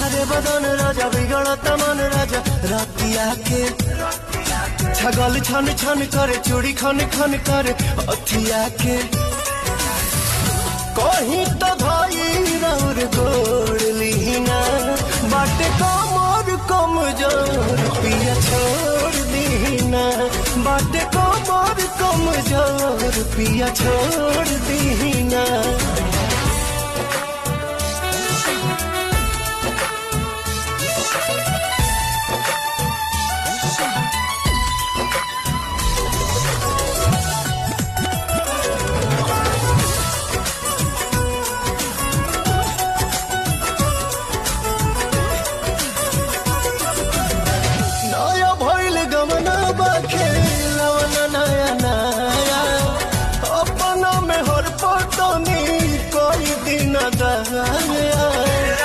हरे बदन राजा बिगड़त मन राजा रातिया के छगल छन छन करे चूड़ी खन खन करे अथिया के कहीं तो भाई राउर गोड़ लीना बाटे कमर कमजोर पिया छोड़ दीना बाटे कमर कमजोर पिया छोड़ दीना।